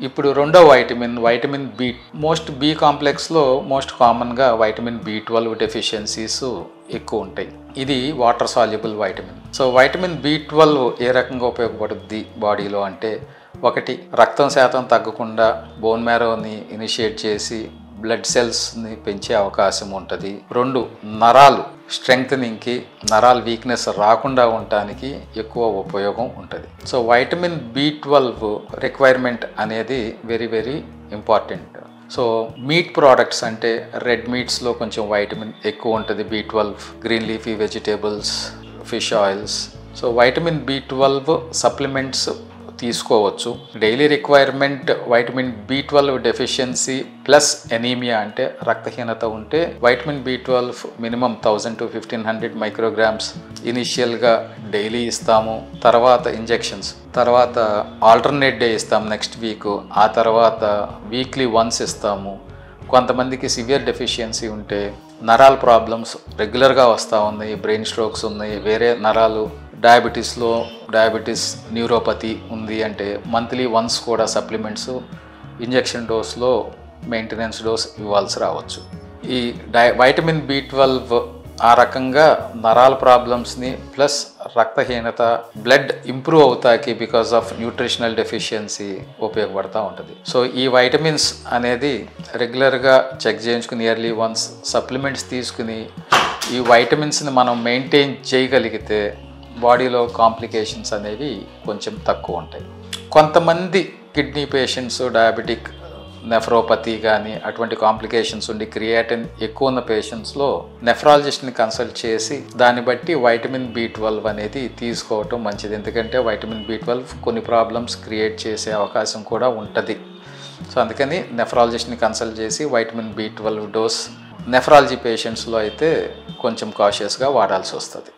ఇప్పుడు రెండో vitamin B. B కాంప్లెక్స్లో మోస్ట్ కామన్గా వైటమిన్ బి12 డెఫిషియన్సీస్ ఎక్కువ ఉంటాయి. ఇది water soluble vitamin. So vitamin బి12 ఏ రకంగా ఉపయోగపడుద్ది బాడీలో అంటే, ఒకటి, రక్తం శాతం తగ్గకుండా బోన్ మ్యారోని ఇనిషియేట్ చేసి బ్లడ్ సెల్స్ని పెంచే అవకాశం ఉంటుంది. రెండు, నరాలు స్ట్రెంగ్త్నింగ్కి, నరాల వీక్నెస్ రాకుండా ఉండటానికి ఎక్కువ ఉపయోగం ఉంటుంది. సో వైటమిన్ బి12 రిక్వైర్మెంట్ అనేది very very important. So meat products అంటే రెడ్ మీట్స్లో కొంచెం వైటమిన్ ఎక్కువ ఉంటుంది బి12, green leafy vegetables, fish oils. So vitamin బి12 సప్లిమెంట్స్ తీసుకోవచ్చు. డైలీ రిక్వైర్మెంట్ వైటమిన్ బి12 డెఫిషియన్సీ ప్లస్ ఎనీమియా అంటే రక్తహీనత ఉంటే వైటమిన్ బి12 మినిమం 1000 to 1500 మైక్రోగ్రామ్స్ ఇనిషియల్గా డైలీ ఇస్తాము. తర్వాత ఇంజెక్షన్స్, తర్వాత ఆల్టర్నేట్ డే ఇస్తాం నెక్స్ట్ వీక్, ఆ తర్వాత వీక్లీ వన్స్ ఇస్తాము. కొంతమందికి సివియర్ డెఫిషియన్సీ ఉంటే, నరాల ప్రాబ్లమ్స్ రెగ్యులర్గా వస్తూ ఉన్నాయి, బ్రెయిన్ స్ట్రోక్స్ ఉన్నాయి, వేరే నరాలు, డయాబెటీస్ న్యూరోపతి ఉంది అంటే మంత్లీ వన్స్ కూడా సప్లిమెంట్స్ ఇంజెక్షన్ డోస్లో మెయింటెనెన్స్ డోస్ ఇవ్వాల్సి రావచ్చు. ఈ వైటమిన్ బి12 ఆ రకంగా నరాల ప్రాబ్లమ్స్ని ప్లస్ రక్తహీనత, బ్లడ్ ఇంప్రూవ్ అవుతాకి బికాస్ ఆఫ్ న్యూట్రిషనల్ డెఫిషియన్సీ ఉపయోగపడుతూ ఉంటుంది. సో ఈ వైటమిన్స్ అనేది రెగ్యులర్గా చెక్ చేయించుకుని ఇయర్లీ వన్స్ సప్లిమెంట్స్ తీసుకుని ఈ వైటమిన్స్ని మనం మెయింటైన్ చేయగలిగితే బాడీలో కాంప్లికేషన్స్ అనేవి కొంచెం తక్కువ ఉంటాయి. కొంతమంది కిడ్నీ పేషెంట్స్, డయాబెటిక్ నెఫ్రోపతి కానీ అటువంటి కాంప్లికేషన్స్ ఉండి క్రియాటిన్ ఎక్కువ ఉన్న పేషెంట్స్లో నెఫ్రాలజిస్ట్ని కన్సల్ట్ చేసి దాన్ని బట్టి వైటమిన్ బి12 అనేది తీసుకోవటం మంచిది. ఎందుకంటే వైటమిన్ బి12 కొన్ని ప్రాబ్లమ్స్ క్రియేట్ చేసే అవకాశం కూడా ఉంటుంది. సో అందుకని నెఫ్రాలజిస్ట్ని కన్సల్ట్ చేసి వైటమిన్ బి12 డోస్ నెఫ్రాలజీ పేషెంట్స్లో అయితే కొంచెం కాషియస్గా వాడాల్సి వస్తుంది.